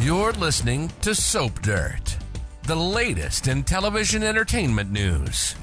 You're listening to Soap Dirt, the latest in television entertainment news.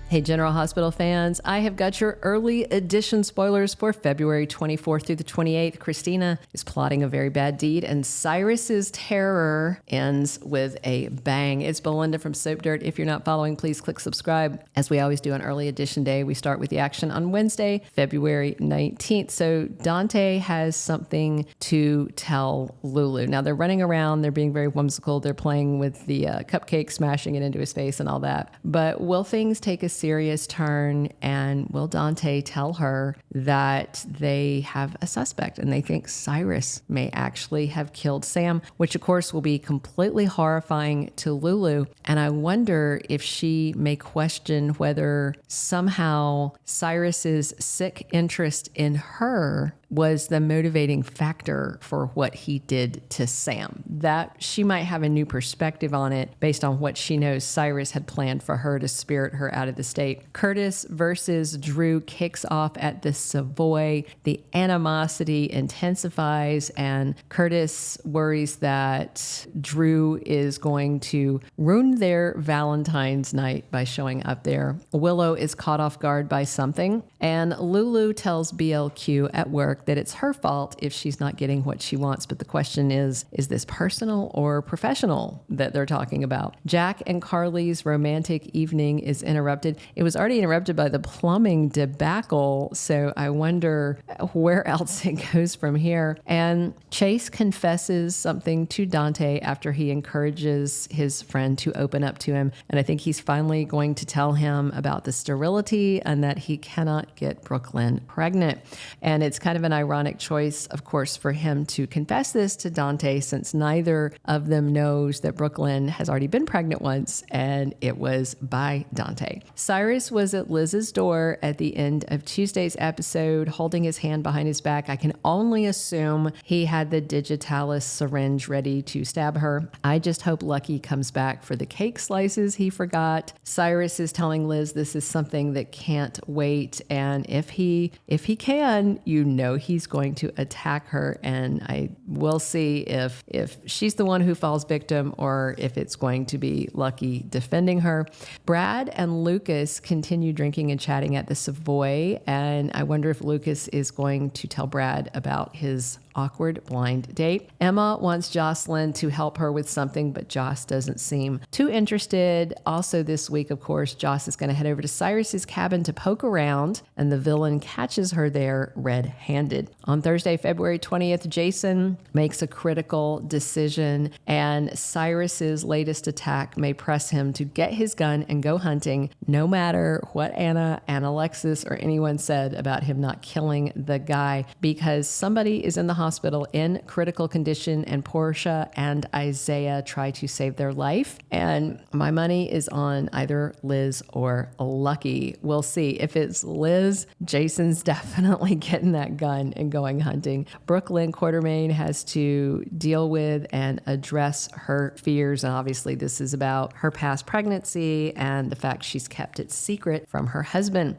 Hey, General Hospital fans, I have got your early edition spoilers for February 24th through the 28th. Christina is plotting a very bad deed, and Cyrus's terror ends with a bang. It's Belinda from Soap Dirt. If you're not following, please click subscribe. As we always do on early edition day, we start with the action on Wednesday, February 19th. So Dante has something to tell Lulu. Now, they're running around. They're being very whimsical. They're playing with the cupcake, smashing it into his face and all that. But will things take a serious turn, and will Dante tell her that they have a suspect and they think Cyrus may actually have killed Sam, which of course will be completely horrifying to Lulu. And I wonder if she may question whether somehow Cyrus's sick interest in her was the motivating factor for what he did to Sam. That she might have a new perspective on it based on what she knows Cyrus had planned for her to spirit her out of the state. Curtis versus Drew kicks off at the Savoy. The animosity intensifies, and Curtis worries that Drew is going to ruin their Valentine's night by showing up there. Willow is caught off guard by something, and Lulu tells BLQ at work that it's her fault if she's not getting what she wants. But the question is this personal or professional that they're talking about? Jack and Carly's romantic evening is interrupted. It was already interrupted by the plumbing debacle, so I wonder where else it goes from here. And Chase confesses something to Dante after he encourages his friend to open up to him. And I think he's finally going to tell him about the sterility and that he cannot get Brooklyn pregnant. And it's kind of an ironic choice, of course, for him to confess this to Dante, since neither of them knows that Brooklyn has already been pregnant once, and it was by Dante. Cyrus was at Liz's door at the end of Tuesday's episode, holding his hand behind his back. I can only assume he had the digitalis syringe ready to stab her. I just hope Lucky comes back for the cake slices he forgot. Cyrus is telling Liz this is something that can't wait, and if he can, you know he's going to attack her, and I will see if she's the one who falls victim or if it's going to be Lucky defending her. Brad and Lucas continue drinking and chatting at the Savoy, and I wonder if Lucas is going to tell Brad about his awkward blind date. Emma wants Jocelyn to help her with something, but Joss doesn't seem too interested. Also this week, of course, Joss is going to head over to Cyrus's cabin to poke around, and the villain catches her there red-handed. On Thursday, February 20th, Jason makes a critical decision, and Cyrus's latest attack may press him to get his gun and go hunting, no matter what Anna and Alexis or anyone said about him not killing the guy, because somebody is in the hospital in critical condition, and Portia and Isaiah try to save their life. And my money is on either Liz or Lucky. We'll see. If it's Liz, Jason's definitely getting that gun and going hunting. Brooklyn Quartermaine has to deal with and address her fears. And obviously this is about her past pregnancy and the fact she's kept it secret from her husband.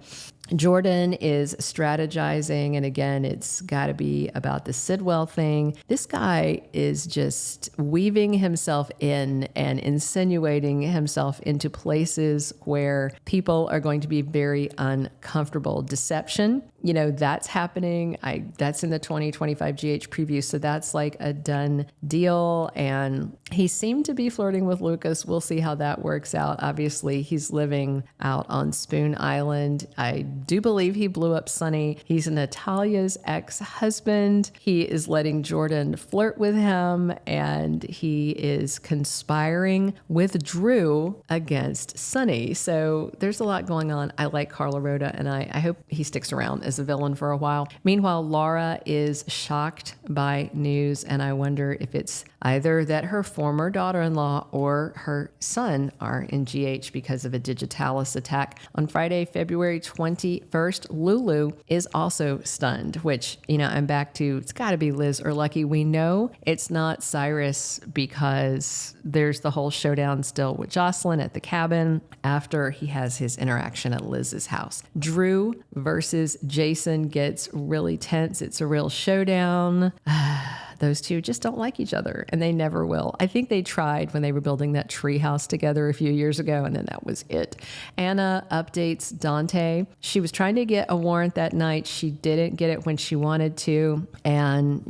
Jordan is strategizing, and again, it's got to be about the Sidwell thing. This guy is just weaving himself in and insinuating himself into places where people are going to be very uncomfortable. Deception, that's happening. That's in the 2025 GH preview, so that's like a done deal. And he seemed to be flirting with Lucas. We'll see how that works out. Obviously, he's living out on Spoon Island. I do believe he blew up Sonny. He's Natalia's ex-husband. He is letting Jordan flirt with him, and he is conspiring with Drew against Sonny. So there's a lot going on. I like Carla Rhoda, and I hope he sticks around as a villain for a while. Meanwhile, Laura is shocked by news, and I wonder if it's either that her former daughter-in-law or her son are in GH because of a digitalis attack. On Friday, February 21st, Lulu is also stunned, which, I'm back to, it's got to be Liz or Lucky. We know it's not Cyrus because there's the whole showdown still with Jocelyn at the cabin after he has his interaction at Liz's house. Drew versus Jason gets really tense. It's a real showdown. those two just don't like each other, and they never will. I think they tried when they were building that tree house together a few years ago, and then that was it. Anna updates Dante. She was trying to get a warrant that night. She didn't get it when she wanted to, and,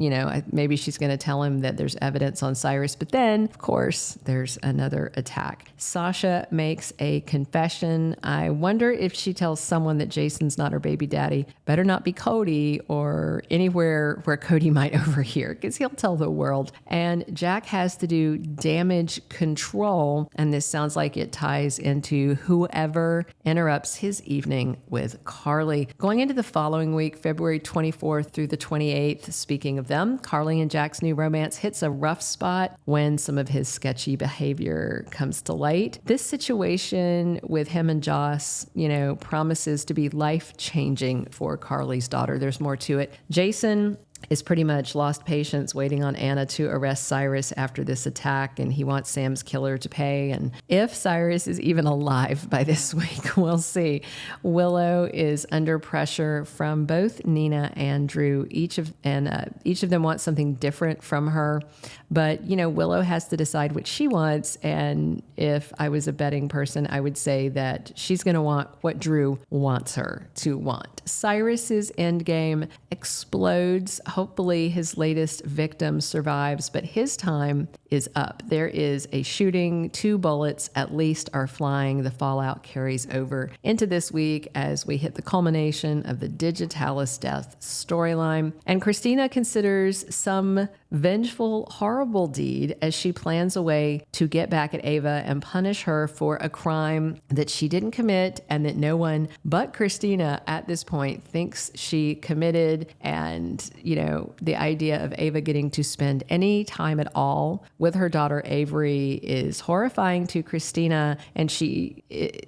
maybe she's going to tell him that there's evidence on Cyrus, but then, of course, there's another attack. Sasha makes a confession. I wonder if she tells someone that Jason's not her baby daddy. Better not be Cody or anywhere where Cody might overhear, because he'll tell the world. And Jack has to do damage control, and this sounds like it ties into whoever interrupts his evening with Carly. Going into the following week, February 24th through the 28th, speaking of them, Carly and Jack's new romance hits a rough spot when some of his sketchy behavior comes to light. This situation with him and Joss, promises to be life-changing for Carly's daughter. There's more to it. Jason is pretty much lost patience waiting on Anna to arrest Cyrus after this attack, and he wants Sam's killer to pay. And if Cyrus is even alive by this week, we'll see. Willow is under pressure from both Nina and Drew. Each of them wants something different from her, but Willow has to decide what she wants. And if I was a betting person, I would say that she's going to want what Drew wants her to want. Cyrus's endgame explodes. Hopefully his latest victim survives, but his time is up. There is a shooting, 2 bullets at least are flying. The fallout carries over into this week as we hit the culmination of the Digitalis death storyline. And Christina considers some vengeful, horrible deed as she plans a way to get back at Ava and punish her for a crime that she didn't commit and that no one but Christina at this point thinks she committed. And, the idea of Ava getting to spend any time at all with her daughter Avery is horrifying to Christina, and she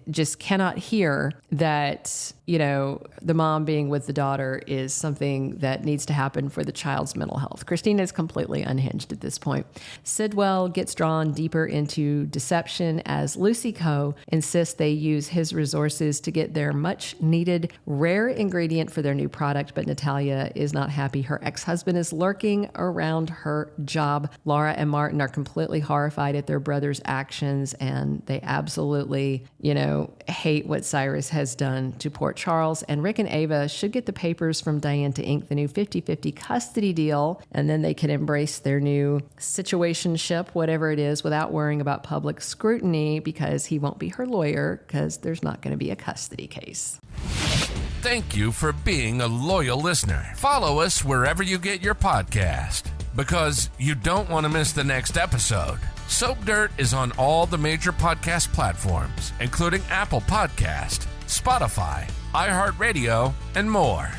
just cannot hear that, the mom being with the daughter is something that needs to happen for the child's mental health. Christina is completely unhinged at this point. Sidwell gets drawn deeper into deception as Lucy Coe insists they use his resources to get their much needed rare ingredient for their new product, but Natalia is not happy. Her ex-husband is lurking around her job. Laura and Martin are completely horrified at their brother's actions, and they absolutely, hate what Cyrus has done to poor Charles. And Rick and Ava should get the papers from Diane to ink the new 50-50 custody deal, and then they can embrace their new situationship, whatever it is, without worrying about public scrutiny, because he won't be her lawyer, because there's not going to be a custody case. Thank you for being a loyal listener. Follow us wherever you get your podcast, because you don't want to miss the next episode. Soap Dirt is on all the major podcast platforms, including Apple Podcast, Spotify, iHeartRadio, and more.